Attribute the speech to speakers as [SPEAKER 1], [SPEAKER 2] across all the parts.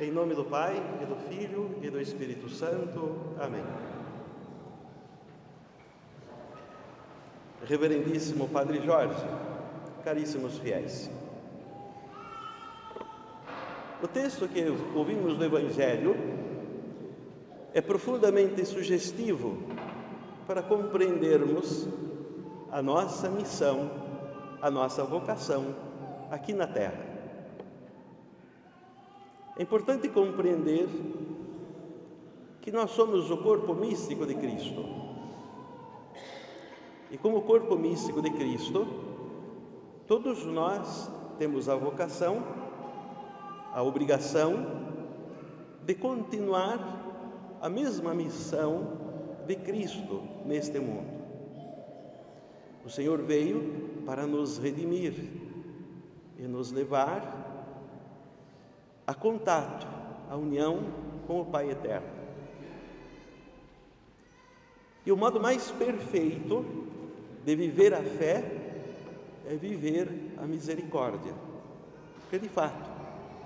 [SPEAKER 1] Em nome do Pai, e do Filho, e do Espírito Santo. Amém. Reverendíssimo Padre Jorge, caríssimos fiéis. O texto que ouvimos do Evangelho é profundamente sugestivo para compreendermos a nossa missão, a nossa vocação aqui na Terra. É importante compreender que nós somos o corpo místico de Cristo. E como corpo místico de Cristo, todos nós temos a vocação, a obrigação de continuar a mesma missão de Cristo neste mundo. O Senhor veio para nos redimir e nos levar a contato, a união com o Pai Eterno. E o modo mais perfeito de viver a fé é viver a misericórdia. Porque, de fato,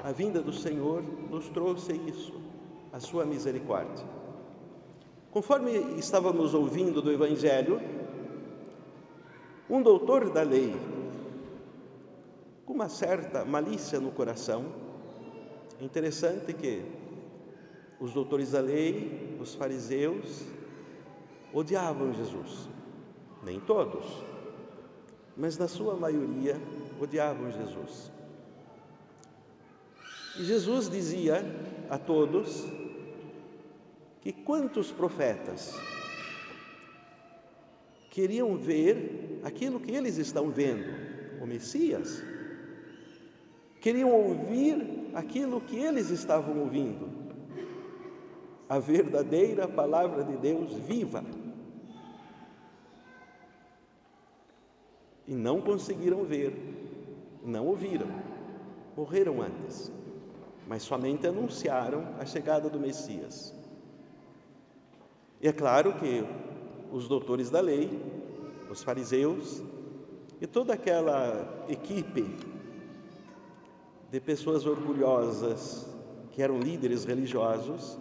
[SPEAKER 1] a vinda do Senhor nos trouxe isso, a sua misericórdia. Conforme estávamos ouvindo do Evangelho, um doutor da lei, com uma certa malícia no coração. É interessante que os doutores da lei, os fariseus, odiavam Jesus. Nem todos, mas na sua maioria odiavam Jesus. E Jesus dizia a todos que quantos profetas queriam ver aquilo que eles estão vendo, o Messias, queriam ouvir aquilo que eles estavam ouvindo, a verdadeira palavra de Deus viva. E não conseguiram ver, não ouviram, morreram antes, mas somente anunciaram a chegada do Messias. E é claro que os doutores da lei, os fariseus e toda aquela equipe de pessoas orgulhosas que eram líderes religiosos,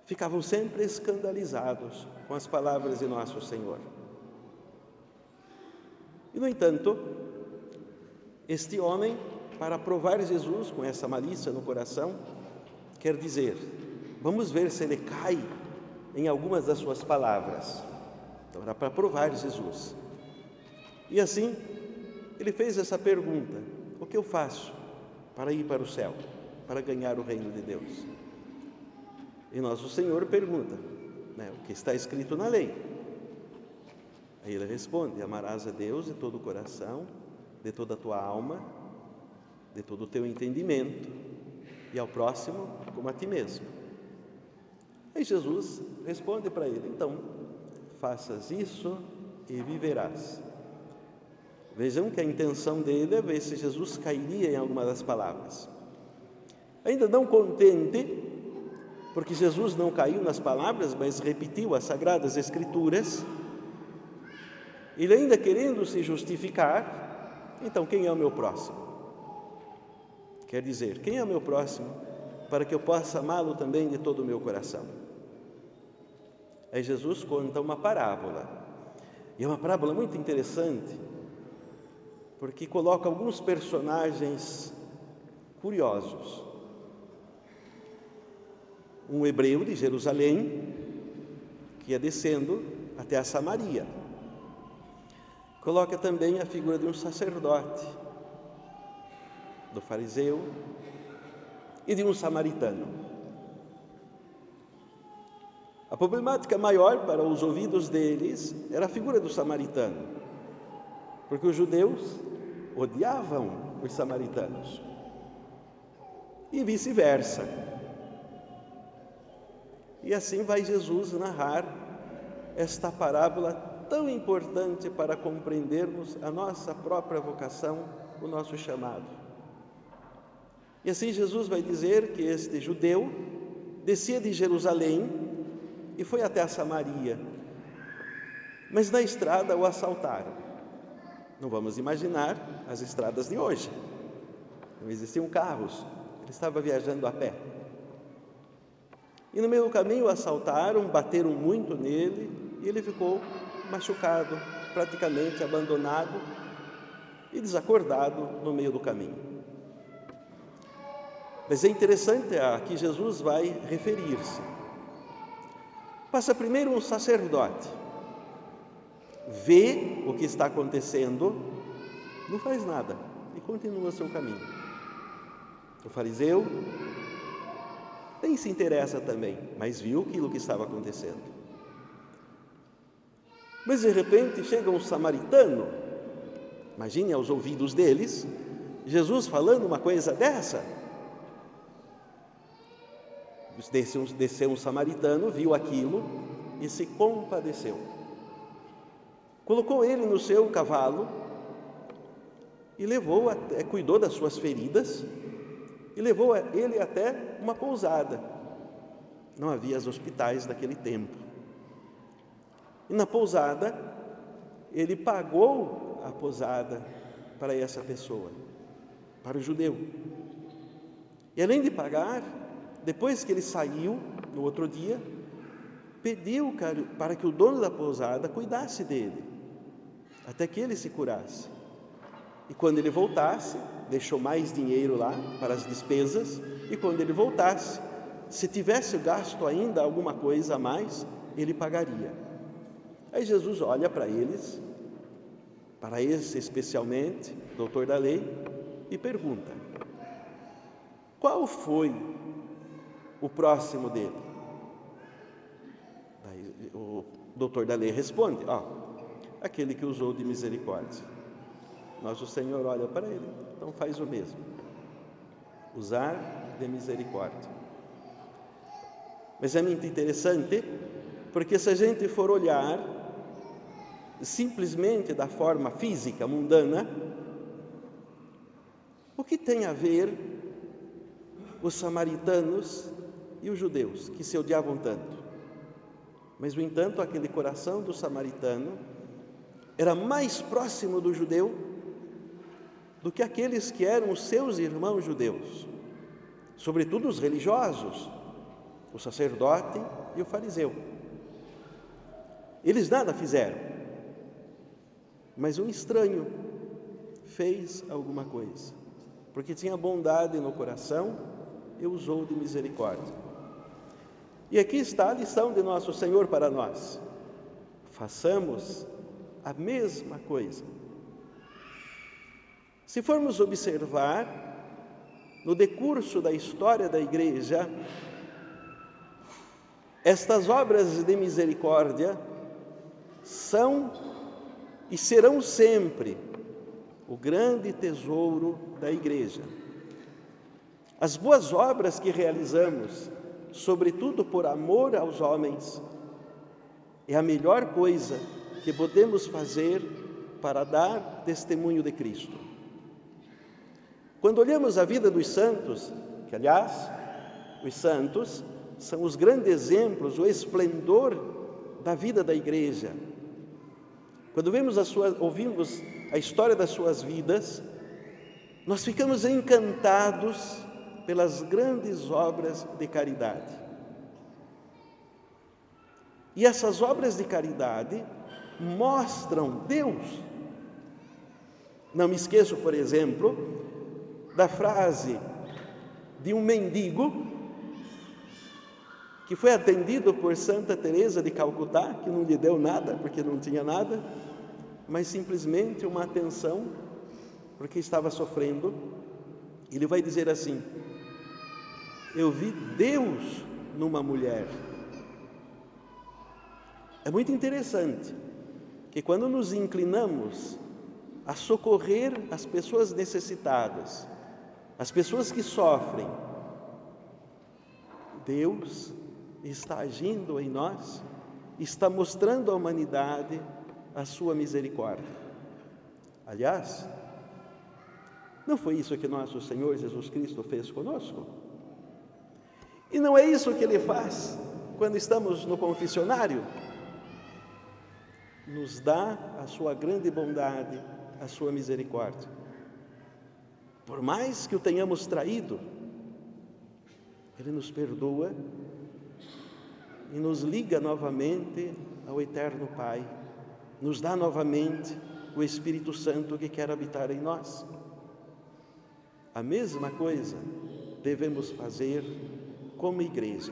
[SPEAKER 1] ficavam sempre escandalizados com as palavras de nosso Senhor. E, no entanto, este homem, para provar Jesus com essa malícia no coração, quer dizer, vamos ver se ele cai em algumas das suas palavras. Então, era para provar Jesus. E assim, ele fez essa pergunta: o que eu faço para ir para o céu, para ganhar o reino de Deus? E nosso Senhor pergunta, o que está escrito na lei? Aí ele responde: amarás a Deus de todo o coração, de toda a tua alma, de todo o teu entendimento, e ao próximo como a ti mesmo. Aí Jesus responde para ele: então, faças isso e viverás. Vejam que a intenção dele é ver se Jesus cairia em alguma das palavras. Ainda não contente, porque Jesus não caiu nas palavras, mas repetiu as Sagradas Escrituras, ele ainda querendo se justificar, então quem é o meu próximo? Quer dizer, quem é o meu próximo para que eu possa amá-lo também de todo o meu coração? Aí Jesus conta uma parábola, e é uma parábola muito interessante, porque coloca alguns personagens curiosos. Um hebreu de Jerusalém, que ia descendo até a Samaria. Coloca também a figura de um sacerdote, do fariseu e de um samaritano. A problemática maior para os ouvidos deles era a figura do samaritano, porque os judeus odiavam os samaritanos e vice-versa. E assim vai Jesus narrar esta parábola tão importante para compreendermos a nossa própria vocação, o nosso chamado. E assim Jesus vai dizer que este judeu descia de Jerusalém e foi até a Samaria, mas na estrada o assaltaram. Não vamos imaginar as estradas de hoje. Não existiam carros, Ele estava viajando a pé. E no meio do caminho assaltaram, bateram muito nele e ele ficou machucado, praticamente abandonado e desacordado no meio do caminho. Mas é interessante a que Jesus vai referir-se. Passa primeiro um sacerdote, vê o que está acontecendo, não faz nada e continua seu caminho. O fariseu nem se interessa também, mas viu aquilo que estava acontecendo. Mas de repente chega um samaritano, imagine aos ouvidos deles, Jesus falando uma coisa dessa. Desceu um samaritano, viu aquilo e se compadeceu. Colocou ele no seu cavalo e cuidou das suas feridas e levou ele até uma pousada. Não havia os hospitais daquele tempo. E na pousada, ele pagou a pousada para essa pessoa, para o judeu. E além de pagar, depois que ele saiu, no outro dia, pediu para que o dono da pousada cuidasse dele, até que ele se curasse. E quando ele voltasse, deixou mais dinheiro lá para as despesas, e quando ele voltasse, se tivesse gasto ainda alguma coisa a mais, ele pagaria. Aí Jesus olha para eles, para esse especialmente, doutor da lei, e pergunta: qual foi o próximo dele? Daí o doutor da lei responde: aquele que usou de misericórdia. Nosso Senhor olha para ele, então faz o mesmo, usar de misericórdia. Mas é muito interessante, porque se a gente for olhar simplesmente da forma física, mundana, o que tem a ver os samaritanos e os judeus, que se odiavam tanto? Mas, no entanto, aquele coração do samaritano era mais próximo do judeu do que aqueles que eram os seus irmãos judeus, sobretudo os religiosos, o sacerdote e o fariseu. Eles nada fizeram, mas um estranho fez alguma coisa, porque tinha bondade no coração e usou de misericórdia. E aqui está a lição de nosso Senhor para nós: façamos a mesma coisa. Se formos observar, no decurso da história da Igreja, estas obras de misericórdia são e serão sempre o grande tesouro da Igreja. As boas obras que realizamos, sobretudo por amor aos homens, é a melhor coisa que podemos fazer para dar testemunho de Cristo. Quando olhamos a vida dos santos, que aliás, os santos são os grandes exemplos, o esplendor da vida da Igreja. Quando ouvimos a história das suas vidas, nós ficamos encantados pelas grandes obras de caridade. E essas obras de caridade mostram Deus. Não me esqueço, por exemplo, da frase de um mendigo que foi atendido por Santa Teresa de Calcutá, que não lhe deu nada, porque não tinha nada, mas simplesmente uma atenção, porque estava sofrendo. Ele vai dizer assim: eu vi Deus numa mulher. É muito interessante que quando nos inclinamos a socorrer as pessoas necessitadas, as pessoas que sofrem, Deus está agindo em nós, está mostrando à humanidade a sua misericórdia. Aliás, não foi isso que nosso Senhor Jesus Cristo fez conosco? E não é isso que Ele faz quando estamos no confessionário? Nos dá a sua grande bondade, a sua misericórdia. Por mais que o tenhamos traído, Ele nos perdoa e nos liga novamente ao Eterno Pai, nos dá novamente o Espírito Santo que quer habitar em nós. A mesma coisa devemos fazer como igreja.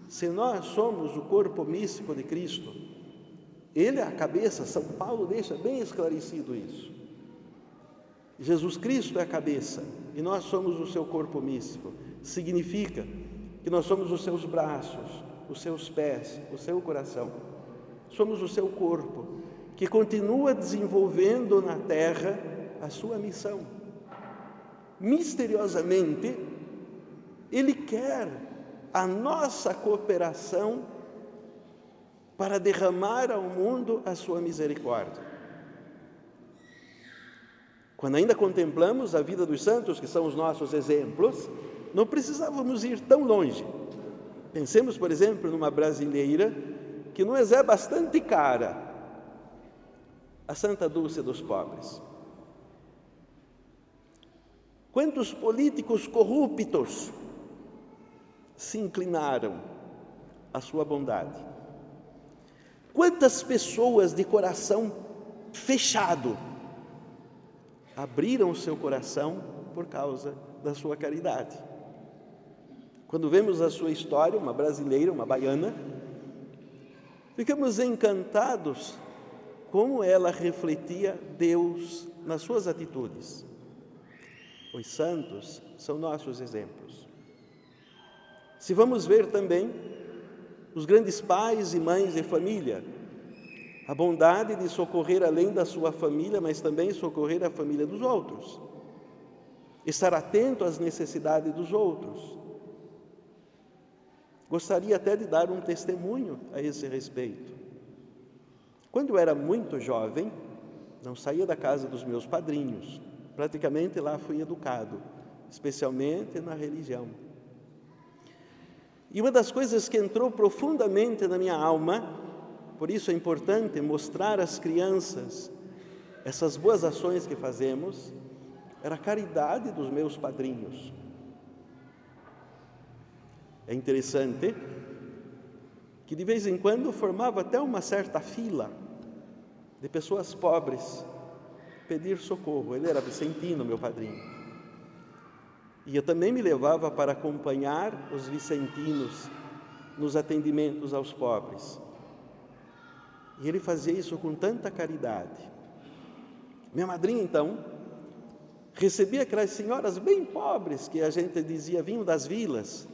[SPEAKER 1] Se nós somos o corpo místico de Cristo, Ele é a cabeça. São Paulo deixa bem esclarecido isso. Jesus Cristo é a cabeça e nós somos o seu corpo místico. Significa que nós somos os seus braços, os seus pés, o seu coração. Somos o seu corpo, que continua desenvolvendo na terra a sua missão. Misteriosamente, Ele quer a nossa cooperação para derramar ao mundo a sua misericórdia. Quando ainda contemplamos a vida dos santos, que são os nossos exemplos, não precisávamos ir tão longe. Pensemos, por exemplo, numa brasileira que nos é bastante cara, a Santa Dulce dos Pobres. Quantos políticos corruptos se inclinaram à sua bondade? Quantas pessoas de coração fechado abriram o seu coração por causa da sua caridade? Quando vemos a sua história, uma brasileira, uma baiana, ficamos encantados como ela refletia Deus nas suas atitudes. Os santos são nossos exemplos. Se vamos ver também os grandes pais e mães de família, a bondade de socorrer além da sua família, mas também socorrer a família dos outros. Estar atento às necessidades dos outros. Gostaria até de dar um testemunho a esse respeito. Quando eu era muito jovem, não saía da casa dos meus padrinhos. Praticamente lá fui educado, especialmente na religião. E uma das coisas que entrou profundamente na minha alma, por isso é importante mostrar às crianças essas boas ações que fazemos, era a caridade dos meus padrinhos. É interessante que de vez em quando formava até uma certa fila de pessoas pobres pedir socorro. Ele era vicentino, meu padrinho. E eu também me levava para acompanhar os vicentinos nos atendimentos aos pobres. E ele fazia isso com tanta caridade. Minha madrinha, então, recebia aquelas senhoras bem pobres, que a gente dizia vinham das vilas,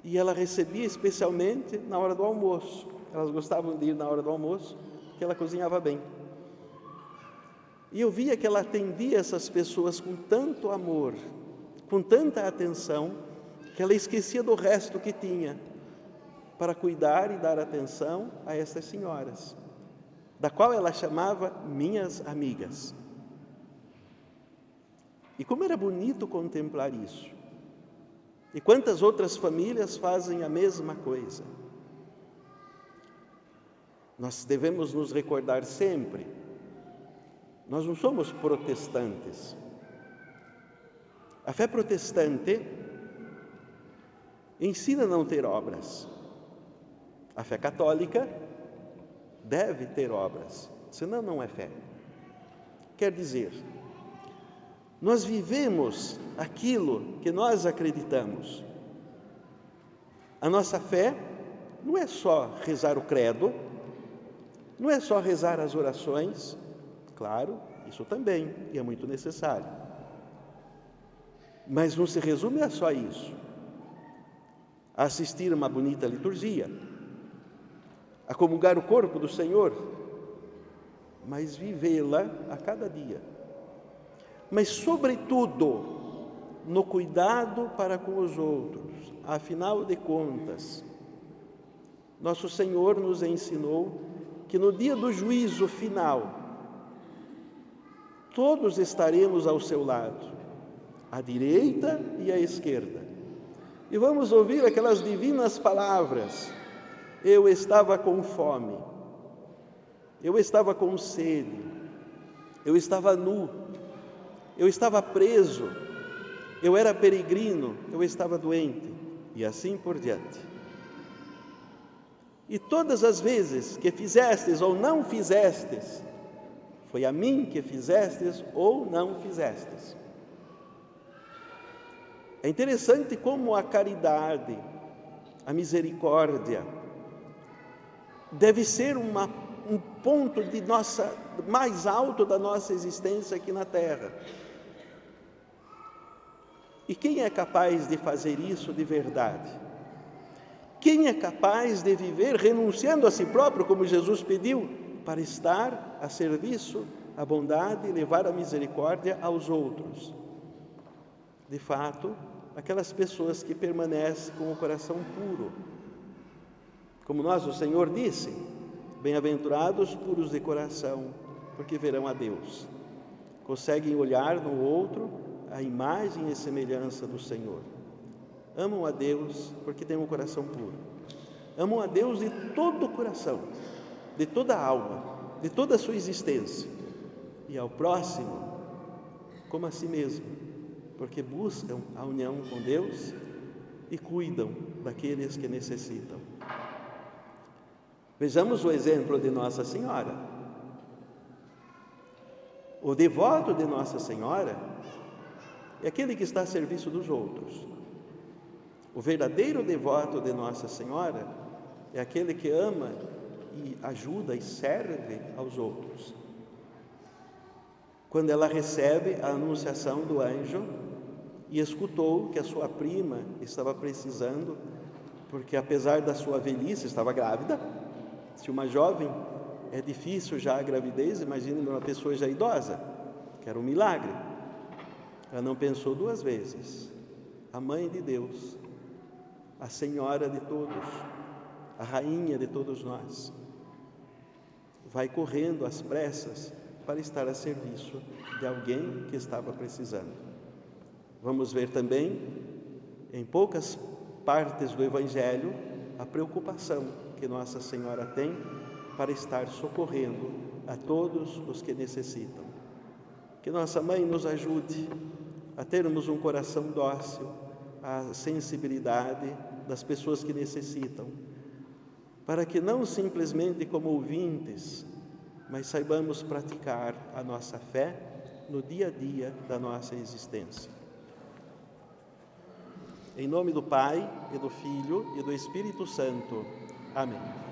[SPEAKER 1] e ela recebia especialmente na hora do almoço. Elas gostavam de ir na hora do almoço, que ela cozinhava bem. E eu via que ela atendia essas pessoas com tanto amor, com tanta atenção, que ela esquecia do resto que tinha para cuidar e dar atenção a essas senhoras, da qual ela chamava minhas amigas. E como era bonito contemplar isso. E quantas outras famílias fazem a mesma coisa. Nós devemos nos recordar sempre, nós não somos protestantes. A fé protestante ensina a não ter obras. A fé católica deve ter obras, senão não é fé. Quer dizer, nós vivemos aquilo que nós acreditamos. A nossa fé não é só rezar o credo, não é só rezar as orações, claro, isso também é muito necessário. Mas não se resume a só isso. A assistir uma bonita liturgia, a comungar o corpo do Senhor, mas vivê-la a cada dia. Mas, sobretudo, no cuidado para com os outros. Afinal de contas, nosso Senhor nos ensinou que no dia do juízo final, todos estaremos ao seu lado, à direita e à esquerda. E vamos ouvir aquelas divinas palavras: eu estava com fome, eu estava com sede, eu estava nu, eu estava preso, eu era peregrino, eu estava doente, e assim por diante. E todas as vezes que fizestes ou não fizestes, foi a mim que fizestes ou não fizestes. É interessante como a caridade, a misericórdia, deve ser um ponto mais alto da nossa existência aqui na Terra. E quem é capaz de fazer isso de verdade? Quem é capaz de viver renunciando a si próprio, como Jesus pediu, para estar a serviço, a bondade e levar a misericórdia aos outros? De fato, aquelas pessoas que permanecem com o coração puro. Como o Senhor disse, bem-aventurados puros de coração, porque verão a Deus. Conseguem olhar no outro a imagem e semelhança do Senhor. Amam a Deus porque têm um coração puro. Amam a Deus de todo o coração, de toda a alma, de toda a sua existência. E ao próximo como a si mesmo, porque buscam a união com Deus e cuidam daqueles que necessitam. Vejamos o exemplo de Nossa Senhora. O devoto de Nossa Senhora é aquele que está a serviço dos outros. O verdadeiro devoto de Nossa Senhora é aquele que ama e ajuda e serve aos outros. Quando ela recebe a anunciação do anjo e escutou que a sua prima estava precisando, porque apesar da sua velhice estava grávida. Se uma jovem é difícil já a gravidez, imagine uma pessoa já idosa, que era um milagre. Ela não pensou duas vezes. A mãe de Deus, a Senhora de todos, a Rainha de todos nós, vai correndo às pressas para estar a serviço de alguém que estava precisando. Vamos ver também, em poucas partes do Evangelho, a preocupação que Nossa Senhora tem para estar socorrendo a todos os que necessitam. Que Nossa Mãe nos ajude a termos um coração dócil, a sensibilidade das pessoas que necessitam, para que não simplesmente como ouvintes, mas saibamos praticar a nossa fé no dia a dia da nossa existência. Em nome do Pai, e do Filho, e do Espírito Santo. Amém.